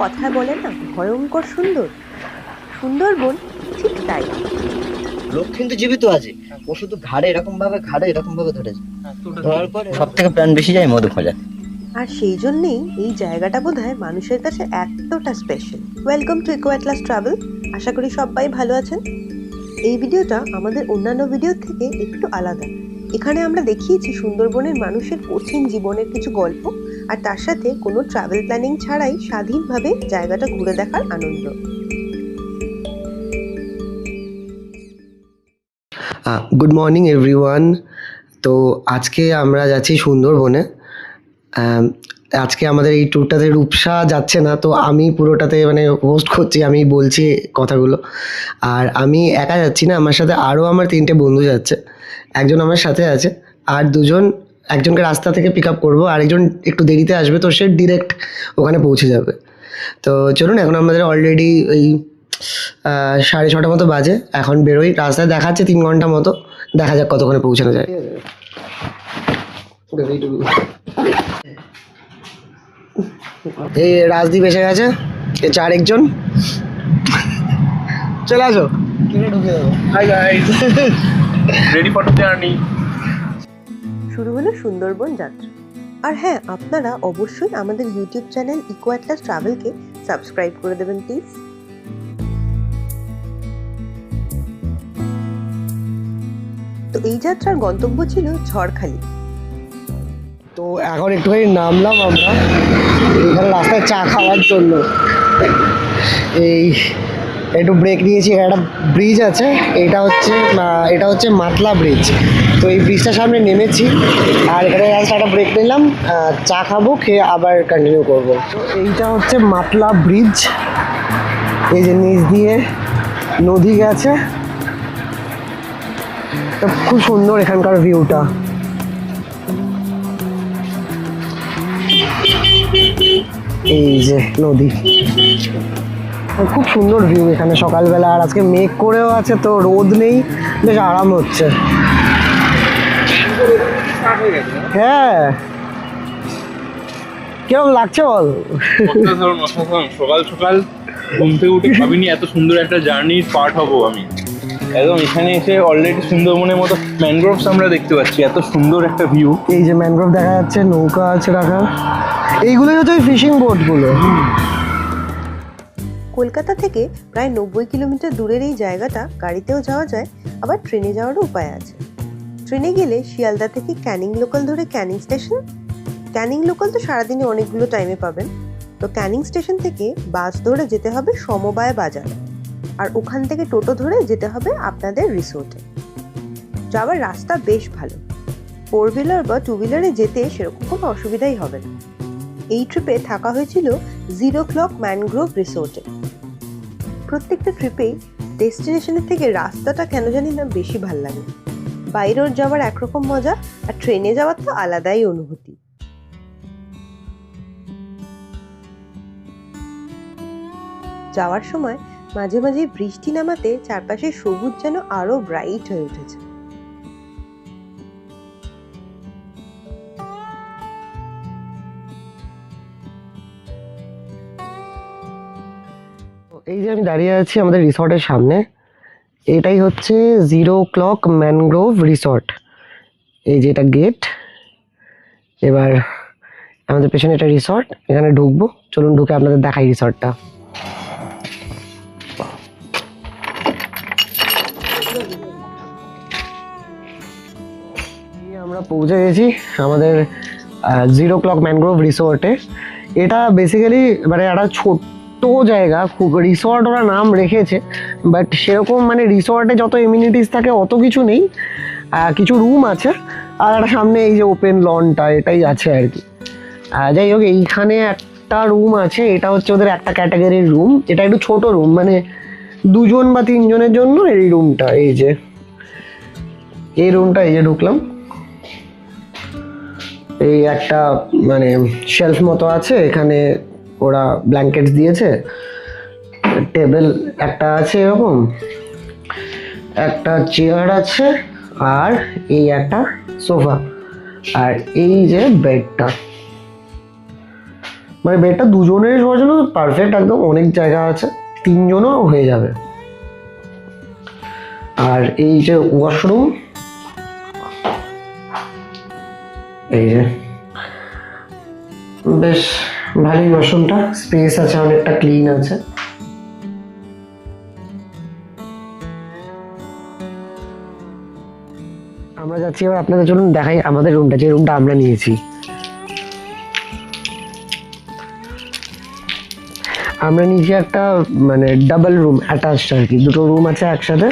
কথায় বলে না ভয়ঙ্কর সুন্দর, সুন্দরবন ঠিক তাই। লোক কিন্তু জীবিত আছে, ও শুধু ঘাড়ে এরকম ভাবে ধরেছে। ধরার পরে সব থেকে প্রাণ বেশি যায় মধু খোঁজাতে। আর সেই জন্যেই এই জায়গাটা বোধহয় মানুষের কাছে এতটা special. Welcome to Eco Atlas travel. আশা করি সবাই ভালো আছেন। এই ভিডিওটা আমাদের অন্যান্য ভিডিওর থেকে একটু আলাদা। এখানে আমরা দেখিয়েছি সুন্দরবনের মানুষের কঠিন জীবনের কিছু গল্প, আর তার সাথে কোনো ট্রাভেল প্ল্যানিং ছাড়াই স্বাধীনভাবে জায়গাটা ঘুরে দেখার আনন্দ। Good morning everyone. তো আজকে আমরা যাচ্ছি সুন্দরবনে। আজকে আমাদের এই ট্যুরটাতে রূপসা যাচ্ছে না, তো আমি পুরোটাতে মানে হোস্ট করছি, আমি বলছি কথাগুলো। আর আমি একা যাচ্ছি না, আমার সাথে আরও আমার 3টে বন্ধু যাচ্ছে। একজন আমার সাথে আছে, আর একজনকে রাস্তা থেকে পিক আপ করবো, আরেকজন একটু দেরিতে আসবে, তো সে ডিরেক্ট ওখানে পৌঁছে যাবে। তো চলুন, এখন আমাদের অলরেডি ওই 6:30 মতো বাজে। এখন বেরোই, রাস্তায় দেখাচ্ছে 3 ঘন্টা মতো, দেখা যাক কতক্ষণে পৌঁছানো যায়। এই রাজদীপ এসে গেছে, আরেকজন চলে আসো, ঢুকে যাবো। Hi guys, ready for the journey. শুরু হলো সুন্দরবন যাত্রা। আর হ্যাঁ, আপনারা অবশ্যই আমাদের ইউটিউব চ্যানেল ইকো অ্যাটলাস ট্রাভেলকে সাবস্ক্রাইব করে দেবেন প্লিজ। তো এই যাত্রার গন্তব্য ছিল ঝড়খালি। তো এখন একটুখানি নামলাম আমরা এখানে রাস্তায় চা খাওয়ার জন্য। এই একটু ব্রেক নিয়েছি, এখানে একটা ব্রিজ আছে, এটা হচ্ছে মাতলা ব্রিজ। তো এই ব্রিজটার সামনে নেমেছি, আর এখানে একটা ব্রেক নিলাম, চা খাবো, খেয়ে আবার কন্টিনিউ করবো। তো এইটা হচ্ছে মাতলা ব্রিজ, এই যে নিচ দিয়ে নদী গেছে। তো খুব সুন্দর এখানকার ভিউটা। এই যে নদী, খুব সুন্দর ভিউ এখানে সকালবেলা। আর আজকে মেঘ করেও আছে, তো রোদ নেই, বেশ আরাম হচ্ছে। হ্যাঁ, কিরকম লাগছে বল? সকাল সকাল ঘুম থেকে উঠে ভাবিনি এত সুন্দর একটা জার্নির পার্ট হবো আমি। একদম এখানে এসে অলরেডি সুন্দরবনের মতো ম্যানগ্রোভস আমরা দেখতে পাচ্ছি, এত সুন্দর একটা ভিউ। এই যে ম্যানগ্রোভ দেখা যাচ্ছে, নৌকা আছে রাখা, এইগুলোই হচ্ছে ফিশিং বোটগুলো। কলকাতা থেকে প্রায় 90 কিলোমিটার দূরের এই জায়গাটা গাড়িতেও যাওয়া যায়, আবার ট্রেনে যাওয়ারও উপায় আছে। ট্রেনে গেলে শিয়ালদা থেকে ক্যানিং লোকাল ধরে ক্যানিং স্টেশন। ক্যানিং লোকাল তো সারাদিনে অনেকগুলো টাইমে পাবেন। তো ক্যানিং স্টেশন থেকে বাস ধরে যেতে হবে সমবায় বাজার, আর ওখান থেকে টোটো ধরে যেতে হবে আপনাদের রিসোর্টে। যাওয়ার রাস্তা বেশ ভালো, 4 হুইলার বা 2 হুইলারে যেতে সেরকম কোনো অসুবিধাই হবে না। এই ট্রিপে থাকা হয়েছিল 0 ক্লক ম্যানগ্রোভ রিসোর্টে। প্রত্যেকটা ট্রিপেই ডেস্টিনেশনের থেকে রাস্তাটা কেন জানি না বেশি ভাল লাগে। বাই রোড যাওয়ার একরকম মজা, আর ট্রেনে যাওয়ার তো আলাদাই অনুভূতি। যাওয়ার সময় মাঝে মাঝে বৃষ্টি নামাতে চারপাশে সবুজ যেন আরো ব্রাইট হয়ে উঠেছে। এই যে আমি দাঁড়িয়ে আছি আমাদের রিসর্টের সামনে, এটাই হচ্ছে 0 ক্লক ম্যানগ্রোভ রিসর্ট। এই যে এটা গেট, এবার আমাদের পেছনে এটা রিসর্ট, এখানে ঢুকবো। চলুন ঢুকে আপনাদের দেখাই রিসর্টটা। আমরা পৌঁছে গেছি আমাদের 0 ক্লক ম্যানগ্রোভ রিসর্টে। এটা বেসিক্যালি মানে একটা ছোট্ট জায়গা, খুব রিসর্ট ওরা নাম রেখেছে, বাট সেরকম মানে রিসর্টে যত এমিনিটিস থাকে অত কিছু নেই। কিছু রুম আছে, আর একটা সামনে এই যে ওপেন লনটা এটাই আছে আর কি। যাই হোক, এইখানে একটা রুম আছে, এটা হচ্ছে ওদের একটা ক্যাটাগরির রুম। এটা একটু ছোট রুম, মানে 2 জন বা 3 জনের জন্য এই রুমটা। এই যে এই রুমটা, এই যে ঢুকলাম, এই একটা মানে শেলফ মতো আছে, এখানে ওরা ব্ল্যাঙ্কেটস দিয়েছে, টেবিল একটা আছে, এরকম একটা চেয়ার আছে, আর এই একটা সোফা, আর এই যে বেডটা। মানে বেডটা দুজনের শোয়ার জন্য পারফেক্ট, একদম অনেক জায়গা আছে, 3 জনও হয়ে যাবে। আর এই যে ওয়াশরুম, এই যে বেশ ভালোই ওয়াশরুমটা, স্পেস আছে, অনেকটা ক্লিন আছে। আমরা যাচ্ছি এবার, আপনাদের চলুন দেখাই আমাদের রুমটা, যে রুমটা আমরা নিয়েছি। আমরা নিয়েছি একটা মানে ডাবল রুম অ্যাটাচড আর কি, দুটো রুম আছে একসাথে।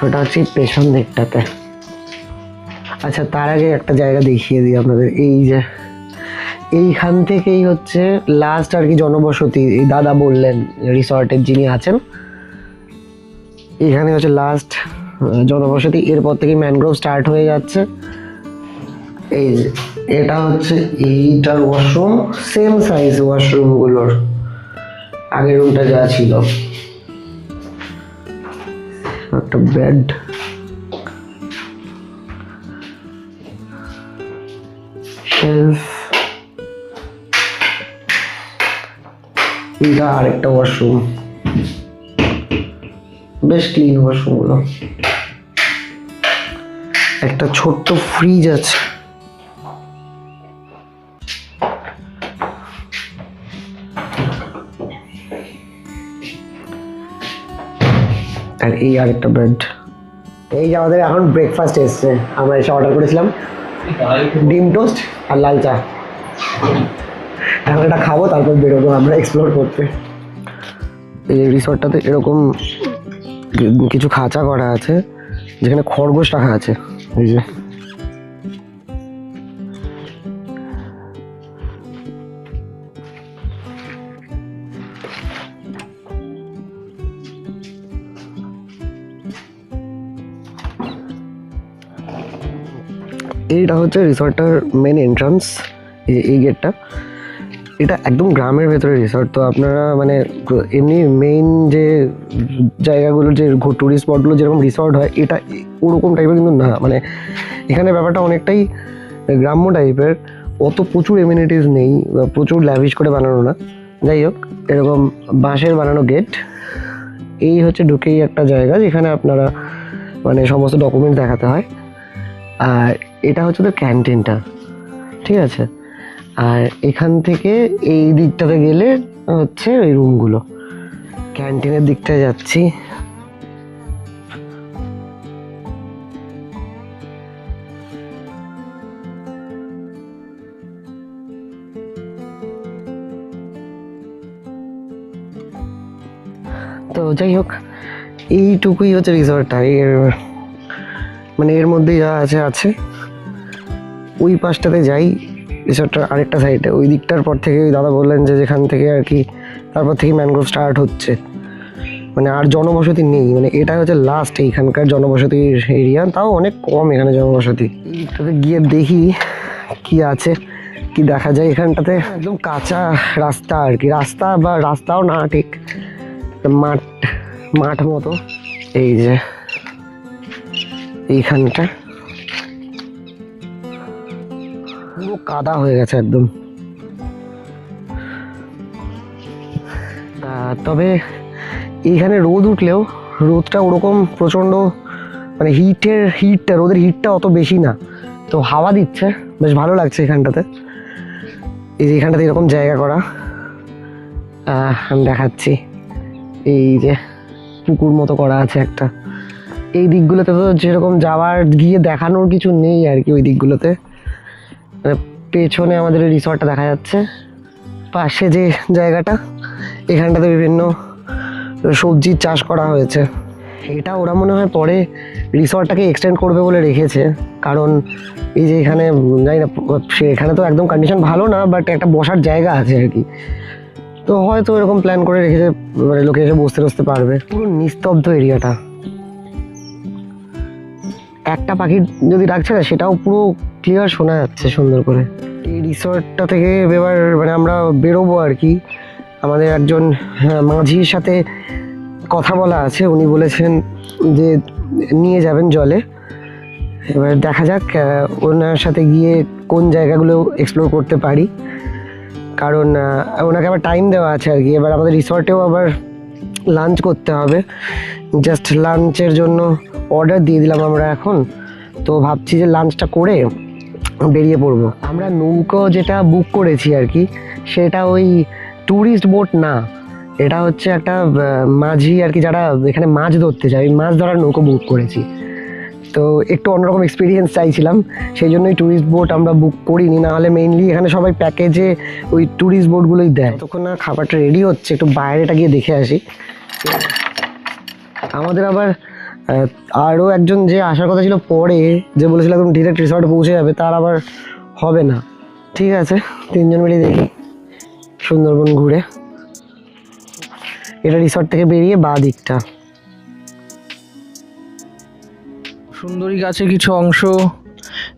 ওটা হচ্ছে পেছন দিকটাতে। আচ্ছা, তার আগে একটা জায়গা দেখিয়ে দিই আপনাদের। এই যে এইখান থেকেই হচ্ছে লাস্ট আর কি জনবসতি, এই দাদা বললেন রিসর্টের যিনি আছেন, এখানে হচ্ছে লাস্ট জনবসতি। এরপর থেকে ম্যানগ্রোভ স্টার্ট হয়ে যাচ্ছে। এই যে এটা হচ্ছে এইটার ওয়াশরুম, সেম সাইজ ওয়াশরুমগুলোর, আগের রুমটা যা ছিল। একটা বেড, শেলফ, এটা আরেকটা ওয়াশরুম, বেশ ক্লিন ওয়াশরুমগুলো। একটা ছোট্ট ফ্রিজ আছে। আর এই আরেকটা বেড। এই যে আমাদের এখন ব্রেকফাস্ট এসছে, আমরা এসে অর্ডার করেছিলাম ডিম টোস্ট আর লাল চা। এখন এটা খাবো, তারপর বেরোবো আমরা এক্সপ্লোর করতে। এই রিসর্টটাতে এরকম কিছু খাঁচা করা আছে যেখানে খরগোশ রাখা আছে। এই যে এইটা হচ্ছে রিসর্টটার মেন এন্ট্রান্স, এই গেটটা। এটা একদম গ্রামের ভেতরে রিসর্ট, তো আপনারা মানে এমনি মেইন যে জায়গাগুলো, যে টুরিস্ট স্পটগুলো যেরকম রিসর্ট হয়, এটা ওরকম টাইপের কিন্তু না। মানে এখানে ব্যাপারটা অনেকটাই গ্রাম্য টাইপের, অত প্রচুর এমিনিটিস নেই, প্রচুর ল্যাভিশ করে বানানো না। যাই হোক, এরকম বাঁশের বানানো গেট। এই হচ্ছে ঢুকেই একটা জায়গা যেখানে আপনারা মানে সমস্ত ডকুমেন্ট দেখাতে হয়। আর এটা হচ্ছে তো ক্যান্টিনটা, ঠিক আছে। আর এখান থেকে এই দিকটাতে গেলে হচ্ছে ওই রুমগুলো। ক্যান্টিনের দিকটায় যাচ্ছি। তো যাই হোক, এইটুকুই হচ্ছে রিসর্টটা। এর মানে এর মধ্যে যা আছে আছে। ওই পাশটাতে যাই, রিসর্টটার আরেকটা সাইডে, ওই দিকটার পর থেকে ওই দাদা বললেন যে যেখান থেকে আর কি তারপর থেকে ম্যানগ্রোভ স্টার্ট হচ্ছে, মানে আর জনবসতি নেই। মানে এটা হচ্ছে লাস্ট এইখানকার জনবসতির এরিয়া, তাও অনেক কম এখানে জনবসতি। এই দিকটাতে গিয়ে দেখি কি আছে, কি দেখা যায় এখানটাতে। একদম কাঁচা রাস্তা আর কি, রাস্তা বা রাস্তাও না ঠিক, মাঠ মাঠ মতো। এই যে এইখানটা পুরো কাদা হয়ে গেছে একদম। তবে এইখানে রোদ উঠলেও রোদটা ওরকম প্রচণ্ড, মানে রোদের হিটটা অত বেশি না, তো হাওয়া দিচ্ছে, বেশ ভালো লাগছে এখানটাতে। এই যে এখানটাতে এরকম জায়গা করা, আমি দেখাচ্ছি। এই যে পুকুর মতো করা আছে একটা। এই দিকগুলোতে তো যেরকম যাওয়ার গিয়ে দেখানোর কিছু নেই আর কি, ওই দিকগুলোতে। মানে পেছনে আমাদের রিসর্টটা দেখা যাচ্ছে, পাশে যে জায়গাটা, এখানটাতে বিভিন্ন সবজির চাষ করা হয়েছে। এটা ওরা মনে হয় পরে রিসর্টটাকে এক্সটেন্ড করবে বলে রেখেছে, কারণ এই যে এখানে জানি না, এখানে তো একদম কন্ডিশন ভালো না, বাট একটা বসার জায়গা আছে আর কি, তো হয়তো এরকম প্ল্যান করে রেখেছে, মানে লোকে এসে বসতে পারবে। পুরো নিস্তব্ধ এরিয়াটা, একটা পাখি যদি ডাকছে না সেটাও পুরো ক্লিয়ার শোনা যাচ্ছে সুন্দর করে। এই রিসর্টটা থেকে এবার মানে আমরা বেরোবো আর কি। আমাদের একজন মাঝির সাথে কথা বলা আছে, উনি বলেছেন যে নিয়ে যাবেন জলে, এবার দেখা যাক ওনার সাথে গিয়ে কোন জায়গাগুলো এক্সপ্লোর করতে পারি, কারণ ওনাকে আবার টাইম দেওয়া আছে আর কি। এবার আমাদের রিসর্টেও আবার লাঞ্চ করতে হবে, জাস্ট লাঞ্চের জন্য অর্ডার দিয়ে দিলাম আমরা এখন। তো ভাবছি যে লাঞ্চটা করে বেরিয়ে পড়বো। আমরা নৌকো যেটা বুক করেছি আর কি, সেটা ওই ট্যুরিস্ট বোট না, এটা হচ্ছে একটা মাঝি আর কি, যারা এখানে মাছ ধরতে যায়, ওই মাছ ধরার নৌকো বুক করেছি। তো একটু অন্যরকম এক্সপিরিয়েন্স চাইছিলাম, সেই জন্যই ট্যুরিস্ট বোট আমরা বুক করিনি, না হলে মেইনলি এখানে সবাই প্যাকেজে ওই ট্যুরিস্ট বোটগুলোই দেয়। ততক্ষণ না খাবারটা রেডি হচ্ছে, একটু বাইরেটা গিয়ে দেখে আসি। আমাদের আবার আরও একজন যে আসার কথা ছিল পরে, যে বলেছিল একদম ডিরেক্ট রিসর্টে পৌঁছে যাবে, তার আবার হবে না। ঠিক আছে, 3 জন মিলে দেখি সুন্দরবন ঘুরে। এটা রিসর্ট থেকে বেরিয়ে বাঁ দিকটা। সুন্দরী গাছের কিছু অংশ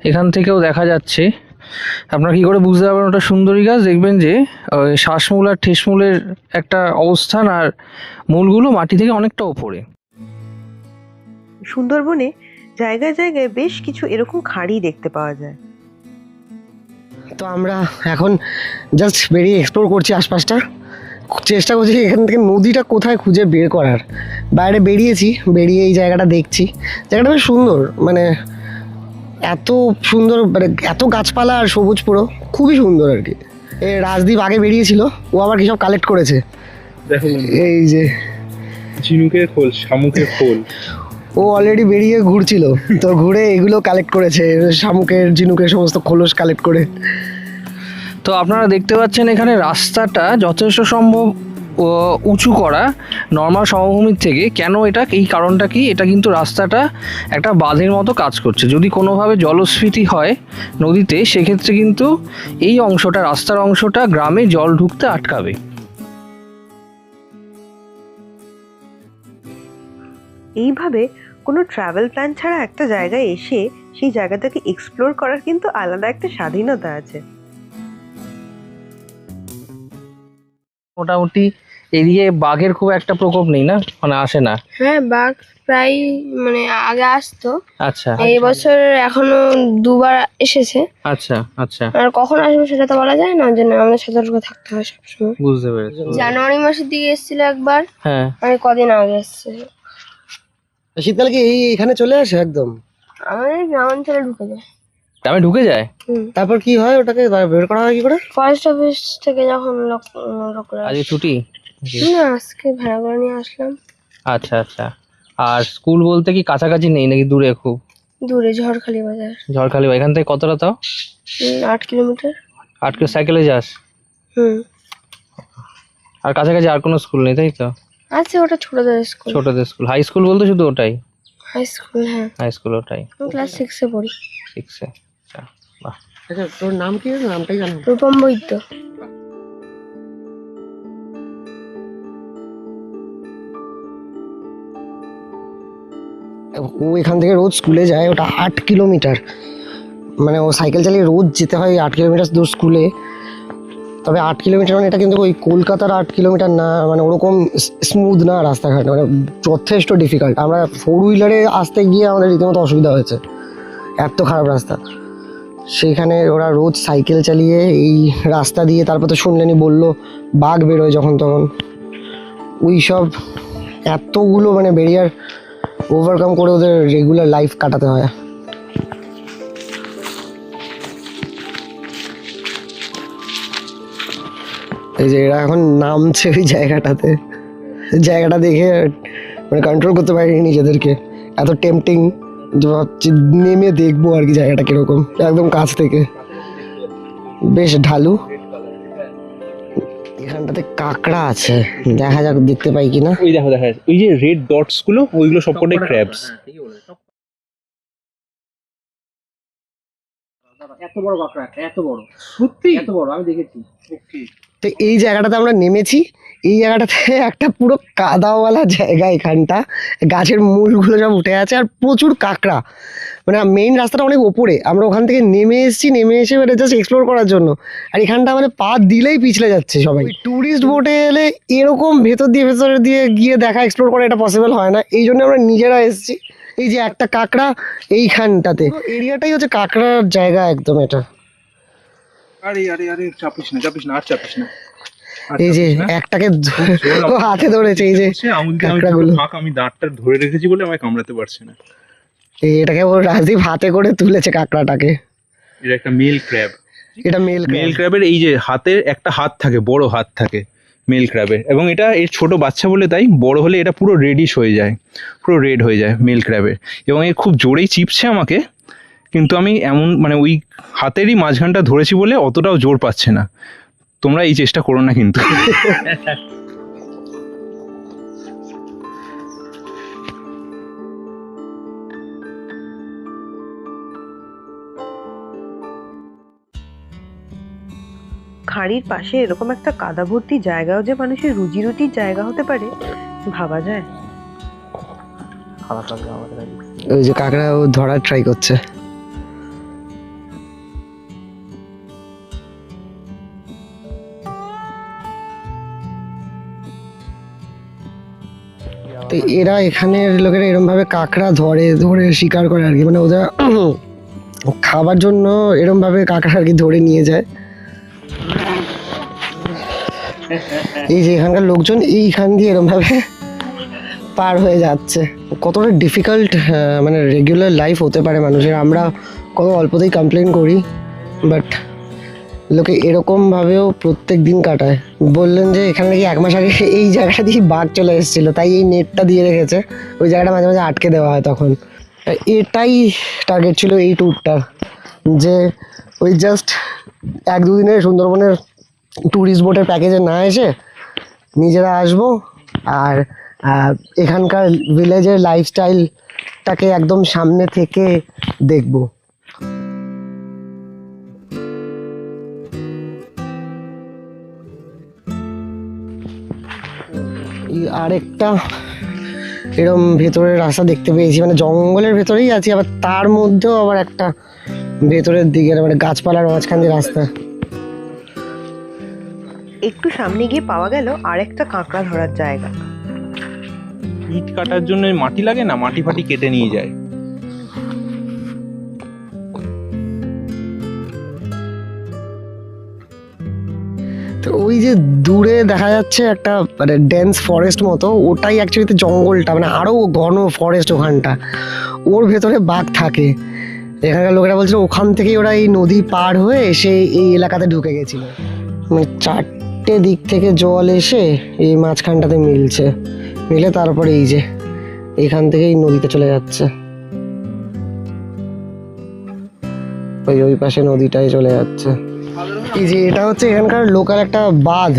এখান থেকেও দেখা যাচ্ছে। আপনারা কী করে বুঝতে পারবেন ওটা সুন্দরী গাছ? দেখবেন যে শ্বাসমূল আর ঠেসমূলের একটা অবস্থান, আর মূলগুলো মাটি থেকে অনেকটা ওপরে। সুন্দরবনে জায়গায় জায়গায় বেশ কিছু এরকম খাঁড়ি দেখতে পাওয়া যায়। তো আমরা এখন জাস্ট বেরিয়ে এক্সপ্লোর করছি আশপাশটা, চেষ্টা করছি এখান থেকে নদীটা কোথায় খুঁজে বের করার। বাইরে বেরিয়েছি, বেরিয়ে এই জায়গাটা দেখছি, জায়গাটা বেশ সুন্দর, মানে এত সুন্দর, মানে এত গাছপালা আর সবুজ পুরো, খুবই সুন্দর আর কি। এই রাজদীপ আগে বেরিয়েছিল, ও আবার কি সব কালেক্ট করেছে, দেখো এই যে ঝিনুকের খোল, শামুকের খোল। ও অলরেডি বেরিয়ে ঘুরছিল, তো ঘুরে এগুলো কালেক্ট করেছে, শামুকের ঝিনুকের সমস্ত খোলস কালেক্ট করে। তো আপনারা দেখতে পাচ্ছেন এখানে রাস্তাটা যথেষ্ট সম্ভব উঁচু করা নর্মাল সমভূমির থেকে। কেন এটা, এই কারণটা কি? এটা কিন্তু রাস্তাটা একটা বাঁধের মতো কাজ করছে। যদি কোনোভাবে জলস্ফীতি হয় নদীতে, সেক্ষেত্রে কিন্তু এই অংশটা, রাস্তার অংশটা, গ্রামে জল ঢুকতে আটকাবে। এইভাবে কোনো ট্রাভেল প্ল্যান ছাড়া একটা জায়গায় এসে সেই জায়গাটাকে এক্সপ্লোর করার কিন্তু আলাদা একটা স্বাধীনতা আছে। মোটামুটি এদিকে বাঘের খুব একটা প্রকোপ নেই না, মানে আসে না? হ্যাঁ, বাঘ প্রায় মানে আগে আসতো, আচ্ছা এই বছর এখনো 2বার এসেছে। আচ্ছা আচ্ছা, আর কখন আসবে সেটা তো বলা যায় না, ওই জন্য আমাদের সতর্ক থাকতে হয় সবসময়। বুঝতে পেরেছি। জানুয়ারি মাসের দিকে এসেছিল একবার, হ্যাঁ, আর কদিন আগে এসছে। শীতকালে কি এখানে চলে আসে একদম? আমাদের গ্রামাঞ্চলে ঢুকে যায়। গ্রামে ঢুকে যায়? তারপর কি হয়, ওটাকে বের করা হয় কি করে? ফরেস্ট অফিস থেকে যখন লোকরা আজকে ছুটি? না, আজকে ভাড়া করে নিয়ে আসলাম। আচ্ছা আচ্ছা। আর স্কুল বলতে কি কাছাকাছি নেই নাকি দূরে? খুব দূরে, ঝড়খালি বাজার। ঝড়খালি, এখান থেকে কতটা তাও? 8 কিলোমিটার। 8 কিলো সাইকেলে যাস? আর কাছাকাছি আর কোনো স্কুল নেই, তাই তো? আছে, ওটা ছোটদের স্কুল। ছোটদের স্কুল, হাই স্কুল বলতে শুধু ওটাই? হাই স্কুল, হ্যাঁ। হাই স্কুল ওটাই। ক্লাস 6-এ পড়ি। 6-এ? আচ্ছা, বাহ। আচ্ছা, তোর নাম কি? নামটাই জানো? রূপম বৈদ্য। ও এখান থেকে রোজ স্কুলে যায়, ওটা 8 কিলোমিটার, মানে ও সাইকেল চালিয়ে রোজ যেতে হয় 8 কিলোমিটার দূর স্কুলে। তবে 8 কিলোমিটার মানে এটা কিন্তু ওই কলকাতার 8 কিলোমিটার না, মানে ওরকম স্মুথ না রাস্তাঘাট, মানে যথেষ্ট ডিফিকাল্ট। আমরা 4 হুইলারে আসতে গিয়ে আমাদের রীতিমতো অসুবিধা হয়েছে, এত খারাপ রাস্তা। সেইখানে ওরা রোজ সাইকেল চালিয়ে এই রাস্তা দিয়ে, তারপর তো শুনলেনি বললো বাঘ বেরোয় যখন তখন, ওই সব এতগুলো মানে ব্যারিয়ার ওভারকাম করে ওদের রেগুলার লাইফ কাটাতে হয়। এই যে এরা এখন নামছে ওই জায়গাটাতে, জায়গাটা দেখে মানে কন্ট্রোল করতে পারিনি নিজেদেরকে, এত টেম্পটিং যে ভাবছি নেমে দেখবো আর কি জায়গাটা কিরকম, একদম কাছ থেকে। বেশ ঢালু, এখানটাতে কাঁকড়া আছে, দেখা যাক দেখতে পাই কিনা। ওই দেখো, দেখা যাচ্ছে ওই যে রেড ডটস গুলো, ওইগুলো সবকটাই ক্র্যাবস। এত বড় কাঁকড়া, এত বড়, সত্যি এত বড়, আমি দেখেছি। তো এই জায়গাটাতে আমরা নেমেছি, এই জায়গাটাতে একটা পুরো কাদাওয়ালা জায়গা, এখানটা গাছের মূলগুলো সব উঠে আছে আর প্রচুর কাঁকড়া, মানে মেইন রাস্তাটা অনেক ওপরে, আমরা ওখান থেকে নেমে এসেছি, নেমে এসে মানে জাস্ট এক্সপ্লোর করার জন্য, আর এখানটা মানে পা দিলেই পিছলে যাচ্ছে সবাই। ট্যুরিস্ট বোটে এলে এরকম ভেতর দিয়ে গিয়ে দেখা এক্সপ্লোর করা এটা পসিবল হয় না, এই জন্য আমরা নিজেরা এসেছি। এই যে একটা কাঁকড়া এইখানটাতে, এরিয়াটাই হচ্ছে কাঁকড়ার জায়গা একদম এটা। আরে আরে আরে চাপিস না আর চাপিস না। এই যে একটাকে ও হাতে ধরেছে, এই যে কাঁকড়াগুলো। আমি দাঁতটা ধরে রেখেছি বলে আমায় কামড়াতে পারছে না। এটাকে ও রাজদীপ হাতে করে তুলেছে কাঁকড়াটাকে। এটা একটা মেল ক্র্যাব। এটা মেল ক্র্যাবের এই যে হাতের একটা হাত থাকে, বড় হাত থাকে মেল ক্র্যাবের, এবং এটা এর ছোট বাচ্চা বলে তাই বড় হলে এটা পুরো রেডিশ হয়ে যায়, পুরো রেড হয়ে যায় মেল ক্র্যাবের, এবং এ খুব জোরেই চিপছে আমাকে, কিন্তু আমি এমন মানে ওই হাতেরই মাঝখানটা ধরেছি বলে অতটাও জোর পাচ্ছে না। তোমরা এই চেষ্টা করো না কিন্তু। খাঁড়ির পাশে এরকম একটা কাদা ভর্তি জায়গাও যে মানুষের রুজি রুটির জায়গা হতে পারে ভাবা যায়। ওই যে কাঁকড়া ও ধরার ট্রাই করছে। তো এরা এখানের লোকেরা এরকম ভাবে কাঁকড়া ধরে শিকার করে আর কি, মানে ওরা খাবার জন্য এরকম ভাবে কাঁকড়া আর কি ধরে নিয়ে যায়। এই যে এখানকার লোকজন এইখান দিয়ে এরকম ভাবে পার হয়ে যাচ্ছে। কতটা ডিফিকাল্ট মানে রেগুলার লাইফ হতে পারে মানুষের, আমরা কত অল্পতেই কমপ্লেন করি, বাট লোকে এরকমভাবেও প্রত্যেক দিন কাটায়। বললেন যে এখানে নাকি 1 মাস আগে এই জায়গাটা দিয়ে বাঘ চলে এসেছিলো, তাই এই নেটটা দিয়ে রেখেছে, ওই জায়গাটা মাঝে মাঝে আটকে দেওয়া হয় তখন। এটাই টার্গেট ছিল এই ট্যুরটার, যে ওই জাস্ট 1-2 দিনের সুন্দরবনের ট্যুরিস্ট বোটের প্যাকেজে না এসে নিজেরা আসবো আর এখানকার ভিলেজের লাইফস্টাইলটাকে একদম সামনে থেকে দেখবো। আরেকটা এরকম ভেতরের রাস্তা দেখতে পেয়েছি, মানে জঙ্গলের ভেতরেই আছি, আবার তার মধ্যেও আবার একটা ভেতরের দিকে মানে গাছপালার মাঝখান দিয়ে রাস্তা। একটু সামনে গিয়ে পাওয়া গেল আরেকটা কাঁকড়া ধরার জায়গা। ইট কাটার জন্য মাটি লাগে না, মাটি ফাটি কেটে নিয়ে যায়। তো ওই যে দূরে দেখা যাচ্ছে একটা মানে ডেন্স ফরেস্ট মতো, ওটাই অ্যাকচুয়ালি জঙ্গলটা, মানে আরও ঘন ফরেস্ট ওখানটা, ওর ভেতরে বাঘ থাকে। এখানকার লোকেরা বলছিল ওখান থেকেই ওরা এই নদী পার হয়ে এসে এই এলাকাতে ঢুকে গেছিল। মানে 4টে দিক থেকে জল এসে এই মাঝখানটাতে মিলে তারপরে এই যে এখান থেকে এই নদীতে চলে যাচ্ছে, ওই পাশে নদীটাই চলে যাচ্ছে। এই যে এটা হচ্ছে এখানকার লোকাল একটা বাঁধ,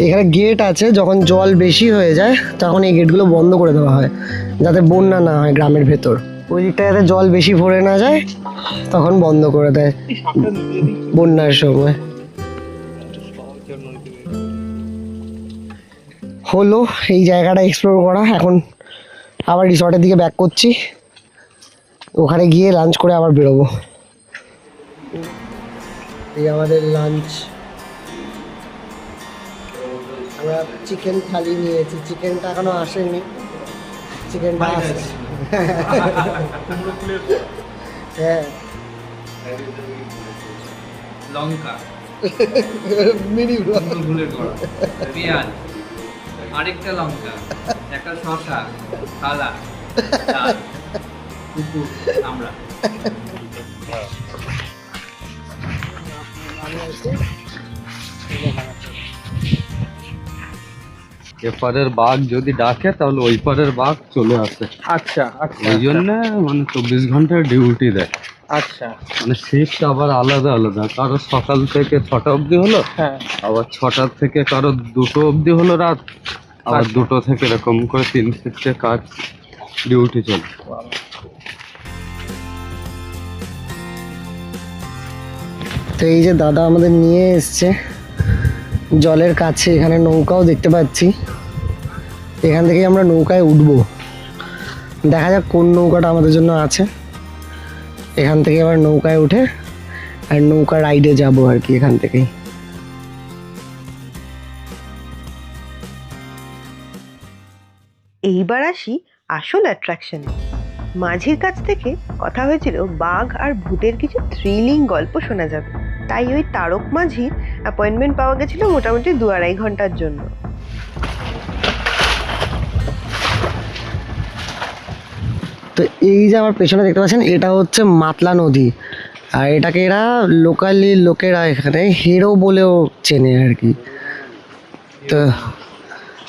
এখানে গেট আছে, যখন জল বেশি হয়ে যায় তখন এই গেটগুলো বন্ধ করে দেওয়া হয় যাতে বন্যা না হয় গ্রামের ভেতর। ওই দিকটা যাতে জল বেশি ভরে না যায় তখন বন্ধ করে দেয় বন্যার সময়। হলো এই জায়গাটা এক্সপ্লোর করা, এখন আবার রিসর্টের দিকে ব্যাক করছি, ওখানে গিয়ে লাঞ্চ করে আবার বেরোবো। এই আমাদের লাঞ্চ, আমরা চিকেন থালি নিয়েছি, চিকেনটা এখনো আসেনি, চিকেনটা আসছে। হ্যাঁ লঙ্কা, মিনি পেঁয়াজ, আরেকটা লঙ্কা, একটা শসা, থালা, কুকুর, আমরা। এপারের বাঘ যদি ডাকে তাহলে ওই পারের বাঘ চলে আসে। আচ্ছা আচ্ছা, ওই জন্য মানে 24 ঘন্টার ডিউটি দেয়। আচ্ছা মানে শিফট আবার আলাদা আলাদা, কারো সকাল থেকে 6টা অবধি হলো, হ্যাঁ, আবার 6টা থেকে কারো 2টো অবধি হলো রাত, আবার 2টো থেকে এরকম করে 3 শিফটে কাজ ডিউটি চলে। তো এই যে দাদা আমাদের নিয়ে এসছে জলের কাছে, এখানে নৌকাও দেখতে পাচ্ছি, এখান থেকেই আমরা নৌকায় উঠবো, দেখা যাক কোন নৌকাটা আমাদের জন্য আছে। এখান থেকে আবার নৌকায় উঠে আর নৌকা রাইডে যাবো আর কি এখান থেকেই। এইবার আসি আসল অ্যাট্রাকশন। মাঝির কাছ থেকে কথা হয়েছিল বাঘ আর ভূতের কিছু থ্রিলিং গল্প শোনা যাবে, তাই ওই তারক মাঝির অ্যাপয়েন্টমেন্ট পাওয়া গেছিল মোটামুটি 2-2.5 ঘন্টার জন্য। তো এই যে আমার পেছনে দেখতে পাচ্ছেন এটা হচ্ছে মাতলা নদী, আর এটাকে এরা লোকালি লোকেরা এখানে হেরো বলেও চেনে আর কি। তো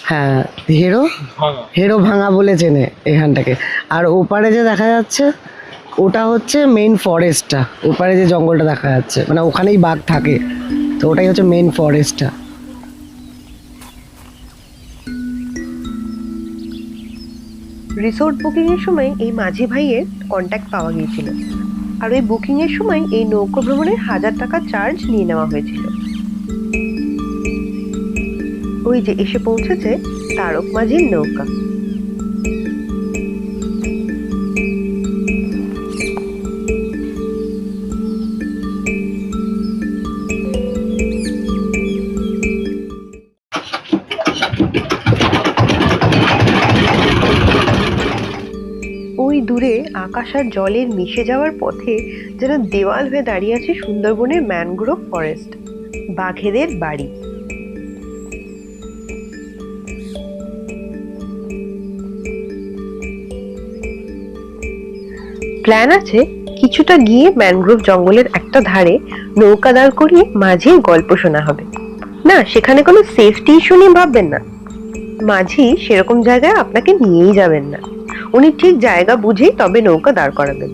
হ্যাঁ, হেরো ভাঙা বলে চেনে এখানটাকে। আর ওপারে যে দেখা যাচ্ছে ওটা হচ্ছে মেইন ফরেস্টটা, ওপারে যে জঙ্গলটা দেখা যাচ্ছে মানে ওখানেই বাঘ থাকে, তো ওটাই হচ্ছে মেইন ফরেস্টটা। রিসোর্ট বুকিং এর সময় এই মাঝি ভাইয়ের কন্ট্যাক্ট পাওয়া গিয়েছিল, আর ওই বুকিং এর সময় এই নৌকো ভ্রমণের 1000 টাকা চার্জ নিয়ে নেওয়া হয়েছিল। ওই যে এসে পৌঁছেছে তারক মাঝির নৌকা। ওই দূরে আকাশ আর জলের মিশে যাওয়ার পথে যেন দেওয়াল হয়ে দাঁড়িয়ে আছে সুন্দরবনের ম্যানগ্রোভ ফরেস্ট, বাঘেদের বাড়ি। প্ল্যান আছে কিছুটা গিয়ে ম্যানগ্রোভ জঙ্গলের একটা ধারে নৌকা দাঁড় করিয়ে মাঝির গল্প শোনা হবে। না, সেখানে কোনো সেফটি ইস্যু নিয়ে ভাববেন না, মাঝি সেরকম জায়গায় আপনাকে নিয়েই যাবেন না, উনি ঠিক জায়গা বুঝেই তবে নৌকা দাঁড় করাবেন।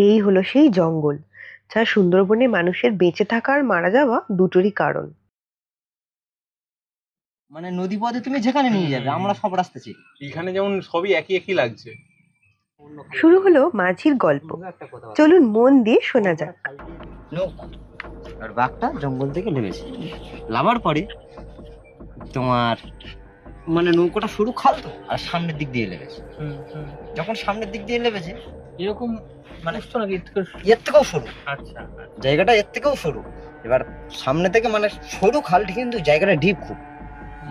এই হলো সেই জঙ্গল যা সুন্দরবনে মানুষের বেঁচে থাকা আর মারা যাওয়া দুটোরই কারণ। মানে নদী পথে তুমি যেখানে নিয়ে যাবে, আমরা সব রাস্তা চিনি। এখানে যেমন সবই একই একই লাগছে। শুরু হলো মাঝির গল্প, চলুন মন দিয়ে শোনা যাক। নৌকা আর বাঘটা জঙ্গল থেকে নেমেছে, নামার পরে তোমার মানে নৌকাটা শুরু খাল তো, আর সামনের দিক দিয়ে লেগেছে। যখন সামনের দিক দিয়ে লেগেছে এরকম মানে নাকি এর থেকেও সরু, আচ্ছা জায়গাটা এর থেকেও সরু। এবার সামনে থেকে মানে সরু খাল ঠিক, কিন্তু জায়গাটা ডিপ খুব,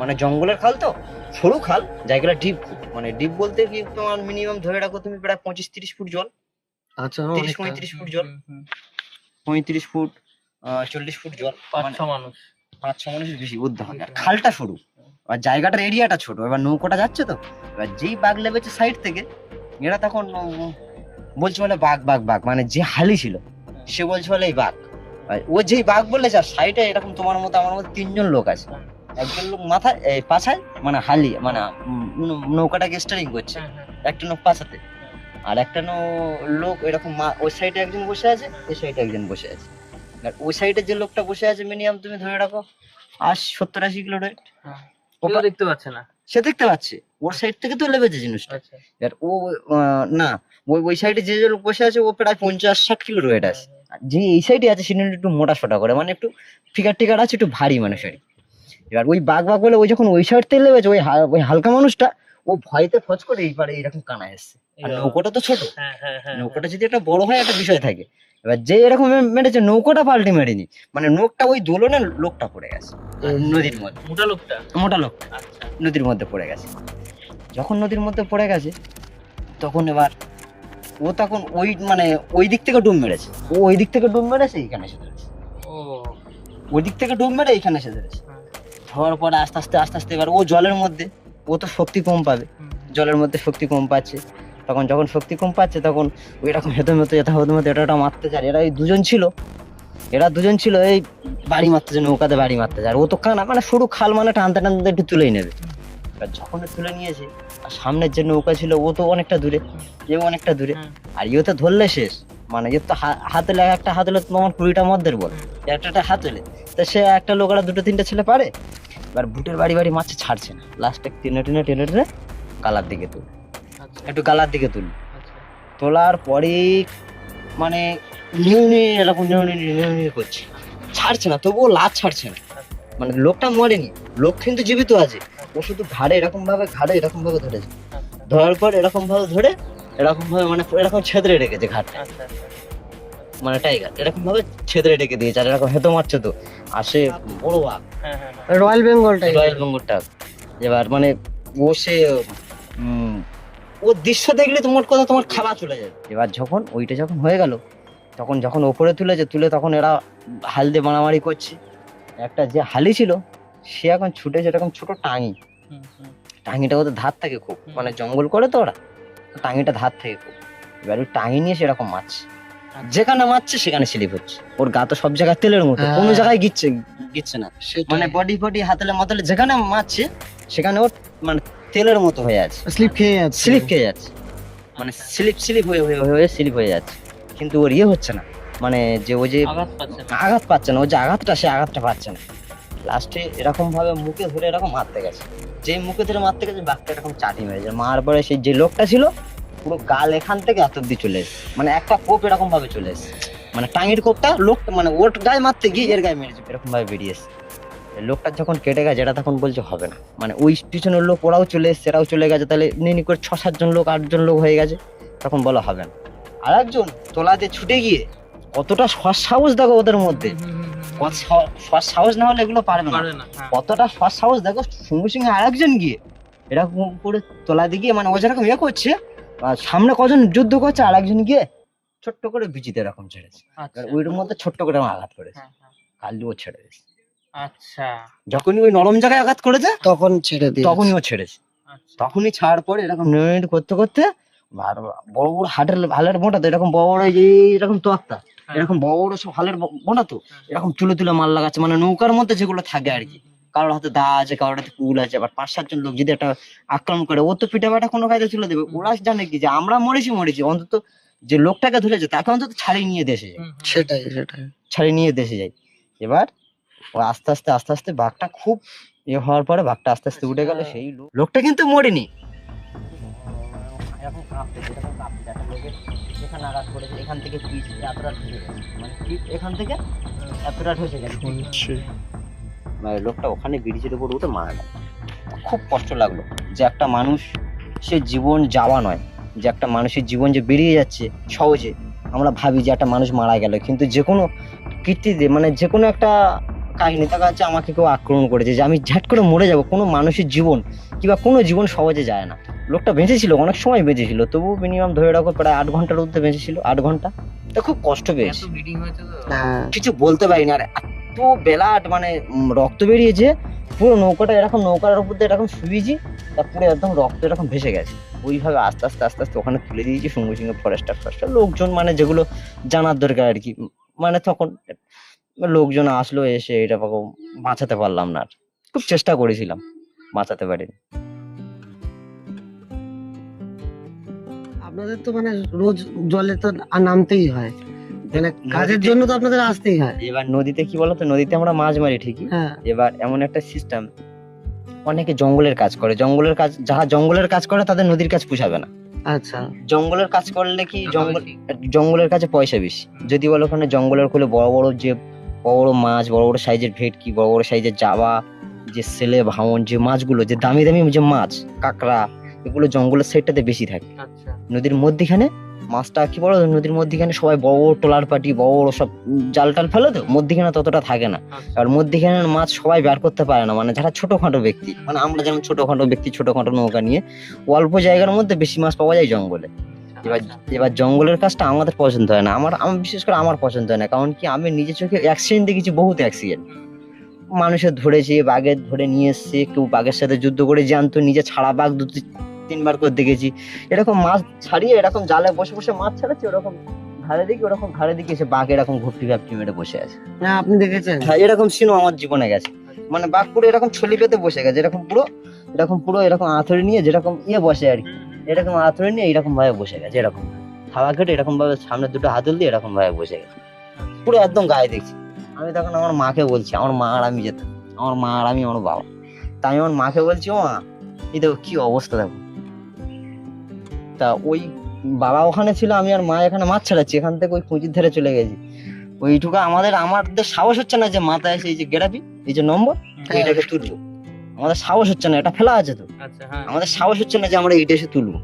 মানে জঙ্গলের খাল তো সরু খাল, জায়গাটা ডিপ খুব। মানে ডিপ বলতে কি তোমার মিনিমাম ধরে রাখো তুমি প্রায় 25-30 ফুট জল, আচ্ছা 30-35 ফুট জল, 35 ফুট 40 ফুট জল, 5-6 মানুষ 5-6 মানুষের বেশি উদ্ধার হবে। আর খালটা সরু আর জায়গাটার এরিয়াটা ছোট। এবার নৌকোটা যাচ্ছে তো, এবার যেই বাঘ লেগেছে সাইড থেকে, এরা তখন বলছে বলে বাঘ বাঘ বাঘ, মানে যে হালি ছিল সে বলছে বলে এই বাঘ। ও যেই বাঘ বলেছে, আর সাইডে এরকম তোমার মতো আমার মতো 3জন লোক আছে, একজন লোক মাথায় পাছায় মানে হালি মানে নৌকাটাকে স্টারিং করছে, একটা লোক পাছাতে, আর একটা লোক এরকম ওই সাইডে একজন বসে আছে, এই সাইডে একজন বসে আছে। আর ওই সাইডে যে লোকটা বসে আছে মিনিমাম তুমি ধরে রাখো 70-80 কিলো ওয়েট, কেউ দেখতে পাচ্ছে না, সে দেখতে পাচ্ছে ওর সাইড থেকে তো লেগেছে জিনিসটা। আর ও না, ওই সাইডে যে লোক বসে আছে ও প্রায় 50-60 কিলো ওয়েট আছে। যে এই সাইডে আছে সেটা একটু মোটা সোটা করে, মানে একটু ফিগার টিগার আছে, একটু ভারী মানুষের। এবার ওই বাঘ বাঘ বলে ওই যখন ওই সাইড থেকে লেগেছে, ওই হালকা মানুষটা ও ভয়তে ফচ করে এই পারে এইরকম কানা এসছে। আর নৌকোটা তো ছোট, নৌকোটা যদি একটা বড় হয় একটা বিষয় থাকে। এবার যে এরকম মেরেছে নৌকোটা পাল্টে মেরেনি, মানে নোকটা ওই দোলনে লোকটা পড়ে গেছে নদীর মধ্যে, মোটা লোক নদীর মধ্যে পড়ে গেছে। যখন নদীর মধ্যে পড়ে গেছে তখন এবার ও তখন ওই মানে ওই দিক থেকে ডুব মেরেছে, ও ওই দিক থেকে ডুব মেরেছে এইখানে এসে ধরেছে, ওই দিক থেকে ডুব মেরে এইখানে এসে ধরেছে। ধরার পরে আস্তে আস্তে এবার ও জলের মধ্যে, ও তো শক্তি কম পাবে, জলের মধ্যে শক্তি কম পাচ্ছে। তখন যখন শক্তি কম পাচ্ছে তখন ওই রকম হেঁটে এটা মারতে যায়। এরা এই দুজন ছিল এই বাড়ি মারতেছে, নৌকাতে বাড়ি মারতে যায়। আর ও তো কানা, মানে সরু খাল, মানে টানতে একটু তুলেই নেবে। এবার যখন তুলে নিয়েছে, আর সামনের যে নৌকা ছিল ও তো অনেকটা দূরে, এও অনেকটা দূরে, আর ইও তো ধরলে শেষ। মানে এর তো হাতে লাগে, একটা হাত হলে তোমার 20টা মধ্যের বল, একটা হাত হলে তো সে একটা লোকেরা 2-3টা ছেলে পারে। এবার বুটের বাড়ি মারছে, ছাড়ছে না, লাস্টে টেনে গালার দিকে তুল, একটু গালার দিকে তোলার পরে মানে এরকম করছে, ছাড়ছে না, তবুও লাশ ছাড়ছে না। মানে লোকটা মরেনি, লোক কিন্তু জীবিত আছে, ও শুধু ঘাড়ে এরকম ভাবে ধরেছে, ধরার পর এরকম ভাবে ধরে এরকম ভাবে মানে এরকম ছেদরে রেখেছে ঘাটটা, আচ্ছা আচ্ছা মানে টাইগার এরকম ভাবে ছেদরে রেখে দিয়েছে, আর এরকম হেতো মারছে তো, আর সে বড় বাঘ, হ্যাঁ হ্যাঁ রয়্যাল বেঙ্গল টাইপ। রয়্যাল বেঙ্গলটা। এবার মানে ও সে ওর দৃশ্য দেখলে তোমার কথা তোমার খাওয়া চলে যাবে। এবার যখন ওইটা যখন হয়ে গেল, তখন যখন ওপরে তুলে তখন এরা হাল দিয়ে মারামারি করছে। একটা যে হালি ছিল সে এখন ছুটেছে এরকম ছোট টাঙি, টাঙিটা ওদের ধার থাকে খুব, মানে জঙ্গল করে তো ওরা, টাঙিটা ধার থেকে খুব। এবার ওই টাঙি নিয়ে সেরকম মারছে, যেখানে মারছে সেখানে স্লিপ হচ্ছে। ওর গা তো সব জায়গায় তেলের মতো, কোনো জায়গায় গিচ্ছে না, মানে বডি ফডি হাতলে মাতলে যেখানে মারছে সেখানে ওর মানে তেলের মতো হয়ে আছে, স্লিপ খেয়ে যাচ্ছে। স্লিপ খেয়ে যাচ্ছে, মানে স্লিপ হয়ে স্লিপ হয়ে যাচ্ছে। কিন্তু ওর ইয়ে হচ্ছে না, মানে যে ও যে আঘাত পাচ্ছে না, ও যে আঘাতটা সে আঘাতটা পাচ্ছে না। লাস্টে এরকম ভাবে মুখে ধরে এরকম মারতে গেছে, যে মুখে ধরে মারতে গেছে বাঘটা এরকম চাটি মেরেছে। মারার পরে সেই যে লোকটা ছিল পুরো গাল এখান থেকে এত অব্দি চলে এসেছে, মানে একটা কোপ এরকম ভাবে চলে এসেছে, মানে টাঙির কোপটা লোকটা মানে ওর গায়ে মারতে গিয়ে এর গায়ে মেরেছে, এরকম ভাবে বেরিয়ে এসেছে। লোকটা যখন কেটে গেছে এটা তখন বলছে হবে না, মানে ওই পিছনের লোক ওরাও চলে এসছে, এরাও চলে গেছে, তাহলে নিনি করে 6-7 জন লোক 8 জন লোক হয়ে গেছে, তখন বলা হবে না। আর একজন তোলাতে ছুটে গিয়ে কতটা সাহস দেখো ওদের মধ্যে, সাহস না হলে এগুলো পারবে না, কতটা সাহস দেখো। সঙ্গে আর একজন গিয়ে এরকম করে তোলা দিয়ে মানে ও যেরকম ইয়ে করছে, আর সামনে কজন যুদ্ধ করছে, আর একজন গিয়ে ছোট্ট করে বিচিতে এরকম ছেড়েছে, ওইর মধ্যে ছোট্ট করে আঘাত করেছে, কালি ও ছেড়ে দিয়েছে। আচ্ছা যখনই ওই নরম জায়গায় আঘাত করেছে তখন ছেড়ে দিয়ে তখনই ও ছেড়েছে। তখনই ছাড়ার পরে এরকম নেড়ে করতে করতে বড় বড় হালের মোটা তো, এরকম বড় বড় এরকম তোয়াক্তা, এরকম বড় বড় সব হালের মোটা তো, এরকম তুলে মাল লাগাচ্ছে, মানে নৌকার মধ্যে যেগুলো থাকে আর কি। কারোর হাতে দা আছে, কারোর হাতে কুল আছে, আবার 5-7 জন লোক যদি একটা আক্রমণ করে ও তো পিঠা পাটা কোনো কাজে তুলে দেবে। ওরা জানে কি যে আমরা মরেছি, অন্তত যে লোকটাকে ধরেছে তাকে অন্তত ছাড়িয়ে নিয়ে দেশে যায়, সেটাই ছাড়িয়ে নিয়ে দেশে যায়। এবার ও আস্তে আস্তে বাঘটা খুব ইয়ে হওয়ার পরে বাঘটা আস্তে আস্তে উঠে গেল। সেই লোকটা কিন্তু মরেনি, এরকম কাঁপতেছে, একটা লোকের এখানে আঘাত করেছে, এখান থেকে পিচ এতটা ঢুকে গেছে, মানে পিচ এখান থেকে এতটা ঢুকে গেছে, মানে লোকটা ওখানে ব্রিজের উপর উঠে মারা গেল। খুব কষ্ট লাগলো যে একটা মানুষ সে জীবন যাওয়া নয়, যে একটা মানুষের জীবন যে বেরিয়ে যাচ্ছে সহজে। আমরা ভাবি যে একটা মানুষ মারা গেল, কিন্তু যে কোনো কীর্তিতে মানে যে কোনো একটা কাহিনী দেখা যাচ্ছে আমাকে কেউ আক্রমণ করেছে, যে আমি ঝাট করে মরে যাব। কোনো মানুষের জীবন কিংবা কোনো জীবন সহজে যায় না। লোকটা বেঁচেছিল, অনেক সময় বেঁচেছিল, তবু মিনিমাম ধরে রাখো প্রায় 8 ঘন্টার মধ্যে বেঁচেছিল, 8 ঘন্টা। তো খুব কষ্ট পেয়েছে, কিছু বলতে পারিনি। আর এত বেলাট মানে রক্ত বেরিয়েছে, পুরো নৌকাটা এরকম নৌকার উপর দিয়ে এরকম শুয়েছি, তা পুরো একদম রক্ত এরকম ভেসে গেছে। ওইভাবে আস্তে আস্তে ওখানে তুলে দিয়েছি সঙ্গে ফরেস্টার লোকজন, মানে যেগুলো জানার দরকার আর কি। মানে তখন লোকজন আসলো, এসে এটা বাঁচাতে পারলাম না, আর খুব চেষ্টা করেছিলাম, বাঁচাতে পারিনি। আপনাদের তো মানে রোজ জলে তো নামতেই হয়, মানে কাজের জন্য তো আপনাদের আসতেই হয়। এবার নদীতে কি বলতো, নদীতে আমরা মাছ মারি ঠিকই, হ্যাঁ এবার এমন একটা সিস্টেম, অনেকে জঙ্গলের কাজ করে, যারা জঙ্গলের কাজ করে তাদের নদীর কাজ পুষাবে না। আচ্ছা জঙ্গলের কাজ করলে কি জঙ্গলের কাছে পয়সা বেশি। যদি বলো ওখানে জঙ্গলের খুলে বড় বড় মাছ, বড় বড় সাইজের ভেটকি, বড় বড় সাইজের জাবা, যে সেলে ভাঙন, যে মাছগুলো, যে দামি যে মাছ, কাঁকড়া, এগুলো জঙ্গলের সাইডটাতে বেশি থাকে। নদীর মধ্যিখানে মাছটা কি বলো, নদীর মধ্যিখানে সবাই বড় বড় ট্রলার পাটি, বড় বড় সব জাল টাল ফেলে, তো মধ্যিখানে ততটা থাকে না। আর মধ্যিখানের মাছ সবাই বের করতে পারে না, মানে যারা ছোটখাটো ব্যক্তি, মানে আমরা যেমন ছোটখাটো ব্যক্তি, ছোটখাটো নৌকা নিয়ে অল্প জায়গার মধ্যে বেশি মাছ পাওয়া যায় জঙ্গলে। এবার জঙ্গলের কাজটা আমাদের পছন্দ হয় না, আমার বিশেষ করে আমার পছন্দ হয় না। কারণ কি, আমি নিজে চোখে অ্যাক্সিডেন্ট দেখেছি, বহুত অ্যাক্সিডেন্ট। মানুষের ধরেছে, বাঘের ধরে নিয়ে এসছে, কেউ বাঘের সাথে যুদ্ধ করে জানতো, নিজে ছাড়া বাঘ 2-3 বার করে দেখেছি। এরকম মাছ ছাড়িয়ে এরকম জালে বসে মাছ ছাড়াচ্ছে, ওরকম ধারে দিকে এসে বাঘ এরকম ঘুপটি মেরে বসে আছে। না আপনি দেখেছেন? হ্যাঁ, এরকম সিনও আমার জীবনে গেছে। মানে বাঘ পুরো এরকম ছলি পেতে বসে গেছে, এরকম পুরো এরকম আঁথড়ে নিয়ে যেরকম বসে আর কি, এরকম আঁথড়ে নিয়ে এরকম ভাবে বসে গেছে, এরকম হাওয়া কেটে এরকম ভাবে সামনে দুটো হাতল দিয়ে এরকম ভাবে বসে গেছে, পুরো একদম গায়ে দেখছি। আমি তখন আমার মাকে বলছি, আমার মা আর আমি যেতাম, আমার মা আর আমি, আমার বাবা। তা আমি আমার মাকে বলছি, ও মা, এই দেখো কি অবস্থা দেখো। তা ওই বাবা ওখানে ছিল, আমি আর মা এখানে মাছ ছাড়াচ্ছি, এখান থেকে ওই পুঁজির ধারে চলে গেছি। ওইটুকু আমাদের সাহস হচ্ছে না যে মাথায় এসে এই যে গেরাপি, এই যে নম্বর, এটাকে তুলবো। আমাদের সাহস হচ্ছে না, এটা ফেলা আছে তো, আচ্ছা হ্যাঁ আমাদের সাহস হচ্ছে না যে আমরা এইটা এসে তুলবো।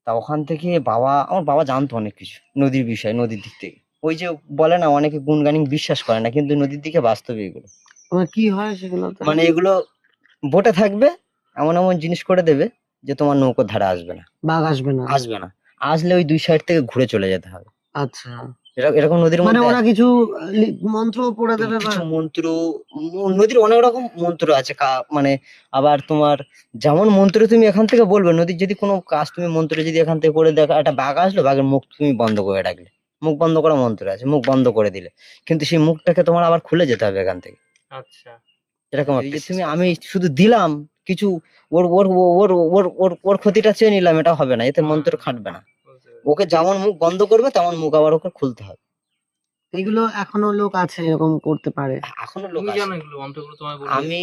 তা ওখান থেকে আমার বাবা জানতো অনেক কিছু নদীর বিষয়, নদীর দিক থেকে। ওই যে বলে না অনেকে গুণগানিং বিশ্বাস করে না, কিন্তু নদীর দিকে বাস্তবে এগুলো কি হয় সেগুলো? মানে এগুলো বোটে থাকবে, এমন এমন জিনিস করে দেবে যে তোমার নৌকোর ধারে আসবে না, বাঘ আসবে না? আসবে না, আসলে ওই দুই সাইড থেকে ঘুরে চলে যেতে হবে। আচ্ছা, এরকম নদীর মানে মধ্যে ওরা কিছু মন্ত্র পড়ে দেবে বা কিছু মন্ত্র, নদীর অনেক রকম মন্ত্র আছে, মানে আবার তোমার যেমন মন্ত্র তুমি এখান থেকে বলবে, নদীর যদি কোনো কাজ তুমি মন্ত্র যদি এখান থেকে করে দেখো, একটা বাঘ আসলো, বাঘের মুখ তুমি বন্ধ করে রাখলে, মুখ বন্ধ করা মন্ত্র আছে, মুখ বন্ধ করে দিলে কিন্তু সেই মুখটাকে তোমার আবার খুলে যেতে হবে এখান থেকে। আচ্ছা এরকম একটা আমি শুধু দিলাম কিছু, ওর ওর ওর ওর ওর ওর ক্ষতিটা চেয়ে নিলাম, এটা হবে না, এতে মন্ত্র খাটবে না। ওকে যেমন মুখ বন্ধ করবে তেমন মুখ আবার ওকে খুলতে হবে। এগুলো এখনো লোক আছে এরকম করতে পারে? এখনো লোক তুমি আছে। জানো এগুলো মন্ত্রগুলো তোমায় বলে? আমি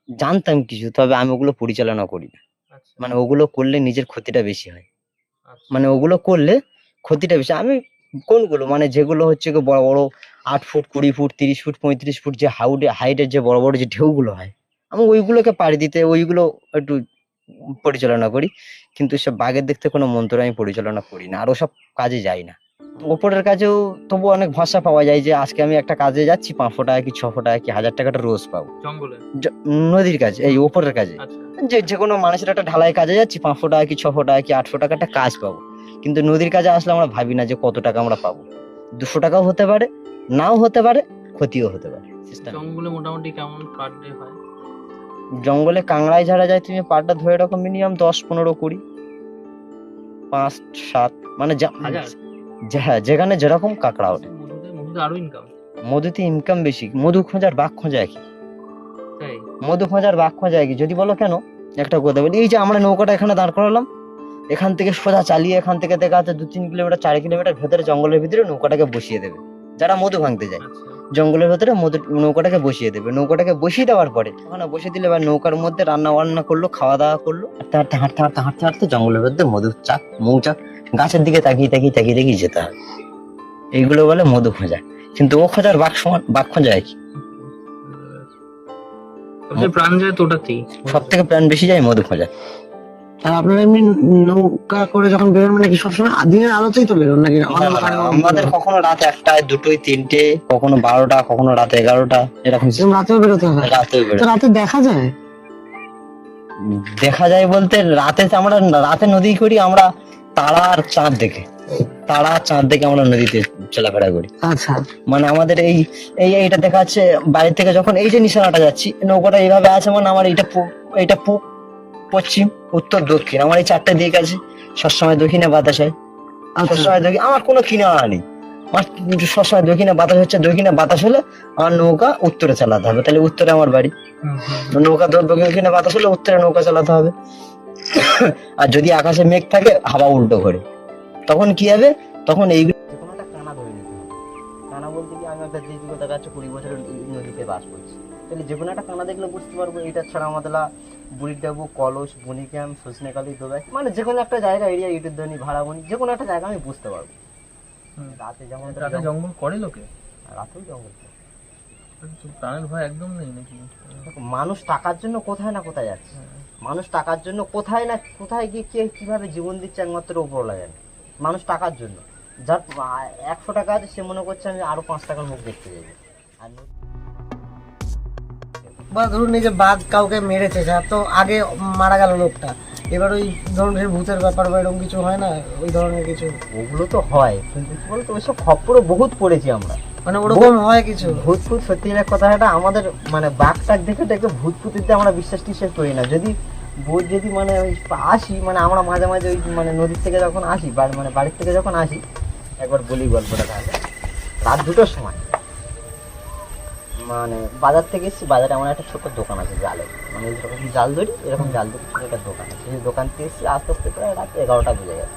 জানতাম কিছু, তবে আমি ওগুলো পরিচালনা করি না। আচ্ছা মানে ওগুলো করলে নিজের ক্ষতিটা বেশি হয়, আচ্ছা মানে ওগুলো করলে ক্ষতিটা বেশি। আমি কোনগুলো মানে যেগুলো হচ্ছে গিয়ে বড় বড় 8 ফুট 20 ফুট 30 ফুট 35 ফুট যে হাইটের যে বড় বড় যে ঢেউগুলো হয়, আমি ওইগুলোকে পাড়ি দিতে ওইগুলো একটু পরিচালনা করি। কিন্তু সব বাঘের দেখতে কোনো মন্ত্র আমি পরিচালনা করি না, আর ওসব কাজে যাই না। ওপরের কাজেও তবু অনেক ভরসা পাওয়া যায় যে আজকে আমি একটা কাজে যাচ্ছি, 500 টাকা কি 600 টাকা কি 1000 টাকাটা রোজ পাবো। জঙ্গলে? নদীর কাজে, এই ওপরের কাজে, আচ্ছা যে কোনো মানুষের একটা ঢালাই কাজে যাচ্ছি, 500 টাকা কি 600 টাকা কি 800 টাকা একটা কাজ পাবো। কিন্তু নদীর কাজে আসলে আমরা ভাবি না যে কত টাকা আমরা পাবো, 200 টাকাও হতে পারে, নাও হতে পারে, ক্ষতিও হতে পারে। জঙ্গলে মোটামুটি কেমন পার ডে হয়? জঙ্গলে কাংড়ায় ঝাড়া যায় তুমি পাড়টা ধরে রাখো মিনিমাম 10 15 20 5 7, মানে হ্যাঁ যেখানে যেরকম কাঁকড়া ওঠে। মধুতে আরো ইনকাম? মধুতে ইনকাম বেশি, মধু খোঁজার বাঘ খোঁজা একই, তাই? মধু খোঁজার বাঘ খোঁজা একই। যদি বলো কেন, একটা কথা বলি, এই যে আমরা নৌকাটা এখানে দাঁড় করালাম, এখান থেকে সোজা চালিয়ে এখান থেকে দেখা যাচ্ছে 2-3 কিলোমিটার 4 কিলোমিটার ভেতরে জঙ্গলের ভিতরে নৌকাটাকে বসিয়ে দেবে। যারা মধু ভাঙতে যায় আচ্ছা জঙ্গলের ভেতরে নৌকাটাকে বসিয়ে দেবে। নৌকাটাকে বসিয়ে দেওয়ার পরে ওখানে বসিয়ে দিলে এবার নৌকার মধ্যে রান্না বান্না করলো, খাওয়া দাওয়া করলো, হাঁটতে জঙ্গলের মধ্যে মধুর চাক মৌচাক গাছের দিকে তাকিয়ে যেতে হবে। এইগুলো বলে মধু খোঁজা। কিন্তু ও খোঁজার বাঘ খোঁজা একই। সবচেয়ে প্রাণ যায় তো ওটাতেই। সব থেকে প্রাণ বেশি যায় মধু খোঁজা। আর আপনারা এমনি নৌকা করে যখন বেরোন মানে কি সবসময় দিনের আলোতেই তো বেরোন নাকি? আমাদের কখনো রাত 1টায় 2টোয় 3টে, কখনো 12টা, কখনো রাত 11টা, এরকম রাতেও বেরোতে হয়? রাতেও বেরোয়। তো রাতে দেখা যায়? দেখা যায় বলতে আমরা রাতে নদী করি, আমরা তারা আর চাঁদ দেখে আমরা নদীতে চলাফেরা করি। আচ্ছা, মানে আমাদের এইটা দেখা যাচ্ছে বাইরে থেকে, যখন এই যে নিশানাটা যাচ্ছি নৌকাটা এইভাবে আছে, মানে আমার এইটা পূব পশ্চিম উত্তর দক্ষিণ, আমার এই 4টে দিক আছে। সবসময় দক্ষিণে বাতাস হয়, সবসময় দক্ষিণ, আমার কোনো কিনারা নেই, আমার সবসময় দক্ষিণে বাতাস হচ্ছে। দক্ষিণে বাতাস হলে আমার নৌকা উত্তরে চালাতে হবে, তাহলে উত্তরে আমার বাড়ি। নৌকা দক্ষিণে বাতাস হলে উত্তরে নৌকা চালাতে হবে। আর যদি আকাশে মেঘ থাকে, হাওয়া উল্টো করে, তখন কি হবে, তখন এইগুলো যেকোনো একটা কানা ধরে নিতে হবে। কানা বলতে কি, আমি একটা দীর্ঘ দেখা যাচ্ছে 20 বছরের নদীতে বাস করছি, তাহলে যেকোনো একটা কানা দেখলে বুঝতে পারবো এটা ছাড়া আমাদের বুড়ির ডাবু, কলস, বনিক্যাম, সজনেকালি, দোবাই, মানে যেকোনো একটা জায়গা এরিয়া, ইটের ধনী, ভাড়াবনি, যেকোনো একটা জায়গা আমি বুঝতে পারবো। রাতে যেমন রাতে জঙ্গল করে লোকে? রাতেও জঙ্গল। প্রাণের ভয় একদম নেই নাকি? মানুষ টাকার জন্য কোথায় না কোথায় যাচ্ছে, মানুষ টাকার জন্য কোথায় গিয়ে কে কিভাবে জীবন দিচ্ছে একমাত্র উপরওয়ালা জানে। মানুষ টাকার জন্য, যার 100 টাকা আছে সে মনে করছে আমি আরো 5 টাকার মুখ দেখতে যাই। আর বা ধরুন এই যে বাঘ কাউকে মেরেছে, যা তো আগে মারা গেল লোকটা, এবার ওই ধরুন ভূতের ব্যাপার বা এরকম কিছু হয় না, ওই ধরনের কিছু? ওগুলো তো হয়, কিন্তু কি বলতো ওইসব খবরও বহুত পড়েছি আমরা, মানে ওরকম হয় কিছু? ভূত সত্যি না কথাটা আমাদের, মানে বাঘ টাক দেখে ভূত ফুতিতে আমরা বিশ্বাস করি না। যদি ভূত যদি মানে আসি, মানে আমরা মাঝে মাঝে ওই মানে নদীর থেকে যখন আসি, মানে বাড়ির থেকে যখন আসি, একবার বলি গল্পটা তাহলে। রাত 2টোর সময় মানে বাজার থেকে এসেছি, বাজারে আমার একটা ছোট দোকান আছে জালের, মানে এরকম জাল ধরি, এরকম জাল ধরি ছোট একটা দোকান আছে, সেই দোকান থেকে এসেছি আস্তে আস্তে প্রায় রাত 11টা বেজে গেছে।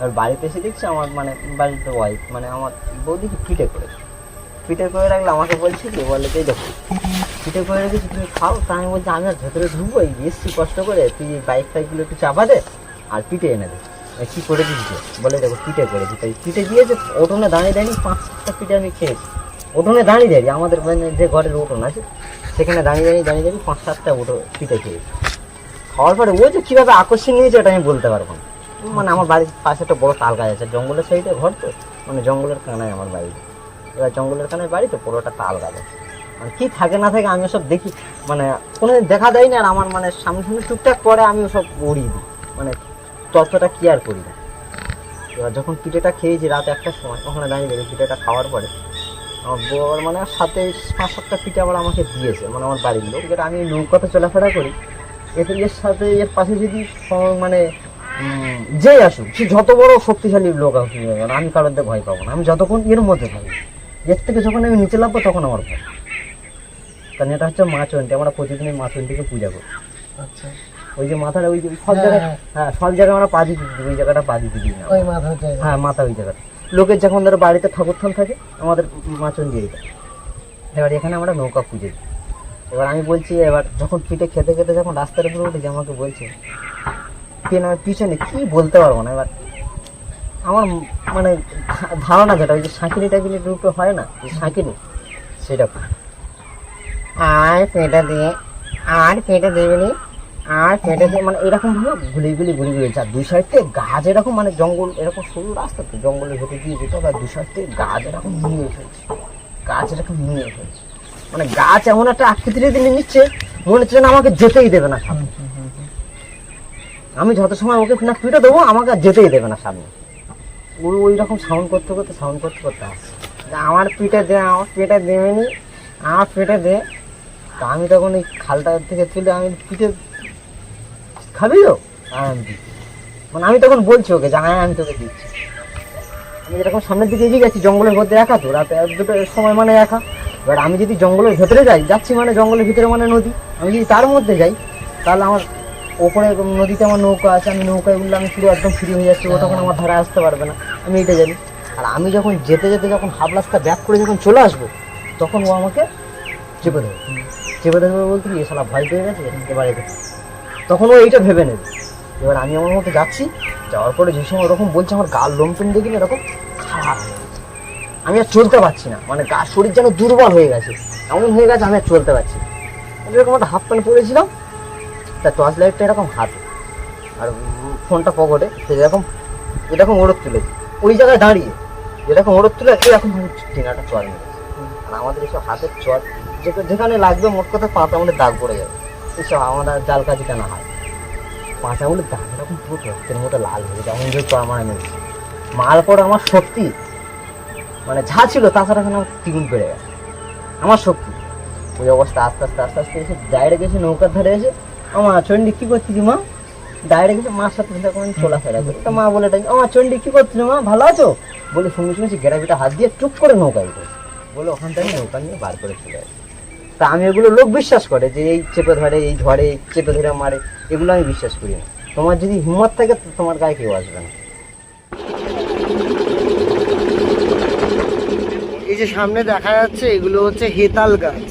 আর বাড়িতে এসে দেখছি আমার মানে বাড়িতে ওয়াইফ, মানে আমার বৌদি পিঠে করে রাখলে, আমাকে বলছে কি, বলে যে দেখো পিঠে করে রেখেছি তুমি খাও। তা আমি বলছি আমি আর ভেতরে ঢুকবো, এসছি কষ্ট করে, তুই বাইক ফাইকগুলো একটু চাপা দে আর পিঠে এনে দে। কি করে দিচ্ছি, বলে দেখো পিঠে করেছি, তাই পিঠে দিয়েছে, ওঠোনে দাঁড়িয়ে 5-7টা পিঠে আমি খেয়েছি। উঠোনে দাঁড়িয়ে দাঁড়িয়ে আমাদের মানে যে ঘরের উঠোন আছে সেখানে দাঁড়িয়ে 5-7টা উঠো পিঠে খেয়েছি। খাওয়ার পরে ওই যে কীভাবে আকর্ষণ নিয়েছে ওটা আমি বলতে পারবো না। মানে আমার বাড়ির পাশে একটা বড় তাল গাছ আছে, জঙ্গলের সাইডে ঘর তো, মানে জঙ্গলের কানায় আমার বাড়ি। এবার জঙ্গলের কানায় বাড়ি তো, পুরোটা তাল গাছ আছে। মানে কী থাকে না থাকে আমি ওসব দেখি, মানে কোনো দেখা দেয় না। আর আমার মানে সামনে সামনে টুকটাক পরে আমি ওসব উড়িয়ে দিই, মানে ততটা কেয়ার করি না। এবার যখন পিঠেটা খেয়েছি রাত 1টার সময়, ওখানে দাঁড়িয়ে দেখি পিঠেটা খাওয়ার পরে আমার বউ আবার মানে সাথে 5-7টা পিঠে আবার আমাকে দিয়েছে, মানে আমার বাড়ির লোক। যেটা আমি নৌকাতে চলাফেরা করি, এর সাথে এর পাশে যদি মানে যে আসুক, সে যত বড় শক্তিশালী লোক আসুক না কেন, আমি কারোর ভয় পাবো না। আমি যতক্ষণ এর মধ্যে থাকি, এর থেকে যখন আমি নিচে নামবো তখন আমার ভয়। কারণ এটা হচ্ছে মা চণ্ডী, আমরা প্রতিদিন মা চণ্ডীকে পূজা করি। আচ্ছা, ওই যে মাথাটা ওই যে সব জায়গায়, হ্যাঁ সব জায়গায় আমরা পা দিতে দিই, ওই জায়গাটা পা দিতে দিই না। ওই মাথা জায়গা। হ্যাঁ মাথা ওই জায়গাটা। লোকের যখন ধরো বাড়িতে ঠাকুর থান থাকে, আমাদের মা চণ্ডী এটা। এবার এখানে আমরা নৌকা পুজো দিই। এবার আমি বলছি, এবার যখন পিঠে খেতে খেতে যখন রাস্তার উপরে উঠেছি, আমাকে বলছে পিছনে কি বলতে পারবো না। এবার আমার মানে ধারণা যেটা, ওই যে সাঁকিনি টাকিনি দুটো হয় না, যে সাঁকিনি, সেটা আর পেটে দিয়ে, আর পেটে দেবেনি, আর পেটে দিয়ে, মানে এরকম ভাবে ঘুলি ঘুরে আর দুই সাইড থেকে গাছ এরকম, মানে জঙ্গল এরকম সরু রাস্তা তো, জঙ্গলের ভেতর দিয়ে যেতে হবে। আর দুই সাইড থেকে গাছ এরকম নিয়ে ফেলছে, গাছ এরকম নিয়ে ফেলছে, মানে গাছ এমন একটা আকৃতির দিনে নিচ্ছে, মনে হচ্ছে না আমাকে যেতেই দেবে না সামনে। আমি যত সময় ওকে না পিঠে দেবো, আমাকে আর যেতেই দেবে না সামনে। ওই রকম সাউন্ড করতে আসছে, আমার পিঠে দে, আমার পেটে দেবেনি, আমার পেটে দে। তা আমি তখন ওই খালটা থেকে তুলে আমি পিঠে খাবি তো, আমি দিই। মানে আমি তখন বলছি ওকে যে আমি তোকে দিচ্ছি। আমি যেরকম সামনের দিকে এগিয়ে গেছি, জঙ্গলের মধ্যে একা তো, রাতে 1-2টার সময় মানে একা। এবার আমি যদি জঙ্গলের ভেতরে যাচ্ছি মানে জঙ্গলের ভিতরে মানে নদী, আমি যদি তার মধ্যে যাই তাহলে আমার ওপরে নদীতে আমার নৌকা আছে, আমি নৌকায় উঠলে আমি পুরো একদম ফ্রি হয়ে যাচ্ছি, ও তখন আমার ধারে আসতে পারবে না, আমি এটা জানি। আর আমি যখন যেতে যখন হাফ রাস্তা ব্যাক করে যখন চলে আসবো, তখন ও আমাকে চেপে দেবে বলতে কি, শালা ভয় পেয়ে গেছে এবার এতে, তখন ও এইটা ভেবে নেবে। এবার আমি আমার মতো যাচ্ছি, যাওয়ার পরে যে সময় ওরকম বলছে, আমার গাল লোমটুম দেখি না এরকম খারাপ হয়ে গেছে। আমি আর চলতে পারছি না, মানে গা শরীর যেন দুর্বল হয়ে গেছে, এমন হয়ে গেছে আমি আর চলতে পারছি না। এরকম একটা হাফ প্যান্ট পরেছিলাম, তার টর্চ লাইটটা এরকম হাতে, আর ফোনটা পকেটে, এরকম ওড়ক তুলেছি ওই জায়গায় দাঁড়িয়ে, যেরকম ওড়ক তুলে এরকম টিনাটা চর মেরেছে। আর আমাদের এইসব হাতের চর যেখানে লাগবে, মোট কথা 5 আঙুলের দাগ পড়ে যাবে। এইসব আমরা জাল কাজি কেনা হয়, 5 আঙুলের দাগ এরকম পুরো রক্তের মতো লাল হয়ে যায়, এমন যে চর মারা মেরেছে। মার পর আমার শক্তি মানে যা ছিল তাছাড়া এখন আমার 3 গুণ বেড়ে গেছে আমার শক্তি। ওই অবস্থা আস্তে আস্তে এসে ডাইরেক্ট এসে নৌকার ধারে এসে, আমার চণ্ডী কি করছিস মা, ডাইরেক্ট এসে মার সাথে আমি চলাফেরা করি। তা মা বলে আমার চণ্ডী কি করছিল মা, ভালো আছো বলে শুনেছি গ্যারাবিটা হাত দিয়ে চুপ করে নৌকায় উঠে বলে ওখান থেকে নৌকা নিয়ে বার করে চলে আসে। তা আমি এগুলো লোক বিশ্বাস করে যে এই চেপে ধরে, এই ঝড়ে চেপে ধরে মারে, এগুলো আমি বিশ্বাস করি না। তোমার যদি হিম্মত থাকে তোমার গায়ে কেউ আসবে না। এই যে সামনে দেখা যাচ্ছে, এগুলো হচ্ছে হেতাল গাছ।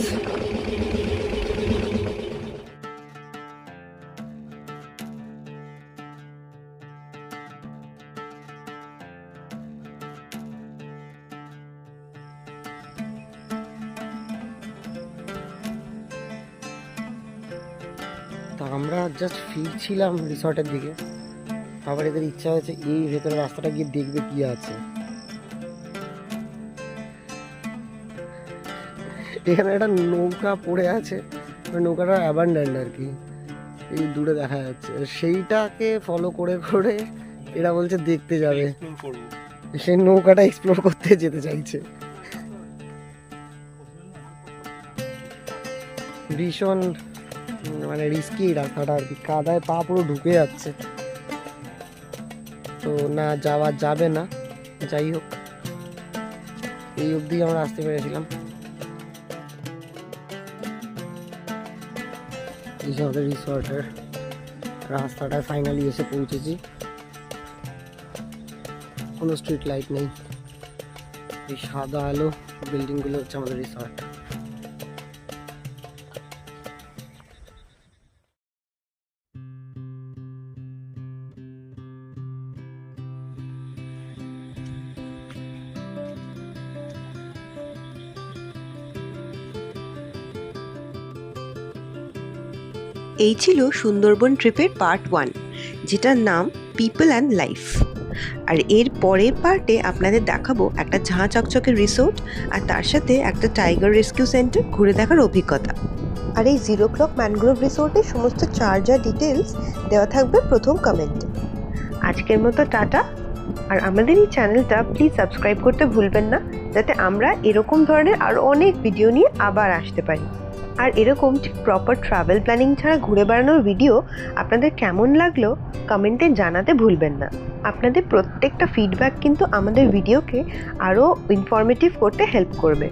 তা আমরা জাস্ট ফিরছিলাম রিসর্টের দিকে, আবার এদের ইচ্ছা হয়েছে এই ভেতরে রাস্তাটা গিয়ে দেখবে কি আছে। এখানে একটা নৌকা পড়ে আছে, ওই নৌকাটা অ্যাবান্ডেন্ড আর কি, এই দূরে দেখা যাচ্ছে। সেইটাকে ফলো করে করে এরা বলছে দেখতে যাবে, সেই নৌকাটা এক্সপ্লোর করতে যেতে চাইছে। ভীষণ মানে রিস্কি রাস্তাটা আর কি, কাদায় পা পুরো ঢুকে যাচ্ছে, তো না যাওয়া যাবে না। যাই হোক, এই অবধি আমরা আসতে পেরেছিলাম। এই যে আমাদের রিসর্টের রাস্তাটায় ফাইনালি এসে পৌঁছেছি। কোনো স্ট্রিট লাইট নেই, এই সাদা আলো বিল্ডিংগুলো হচ্ছে আমাদের রিসর্ট। এই ছিল সুন্দরবন ট্রিপের পার্ট 1, যেটার নাম পিপল অ্যান্ড লাইফ। আর এর পরের পার্টে আপনাদের দেখাবো একটা ঝাঁ চকচকে রিসোর্ট আর তার সাথে একটা টাইগার রেস্কিউ সেন্টার ঘুরে দেখার অভিজ্ঞতা। আর এই 0 ক্লক ম্যানগ্রোভ রিসোর্টের সমস্ত চার্জ আর ডিটেলস দেওয়া থাকবে প্রথম কমেন্টে। আজকের মতো টাটা। আর আমাদের এই চ্যানেলটা প্লিজ সাবস্ক্রাইব করতে ভুলবেন না, যাতে আমরা এরকম ধরনের আরও অনেক ভিডিও নিয়ে আবার আসতে পারি। আর এরকম ঠিক প্রপার ট্রাভেল প্ল্যানিং ছাড়া ঘুরে বেড়ানোর ভিডিও আপনাদের কেমন লাগলো কমেন্টে জানাতে ভুলবেন না। আপনাদের প্রত্যেকটা ফিডব্যাক কিন্তু আমাদের ভিডিওকে আরও ইনফরমেটিভ করতে হেল্প করবে।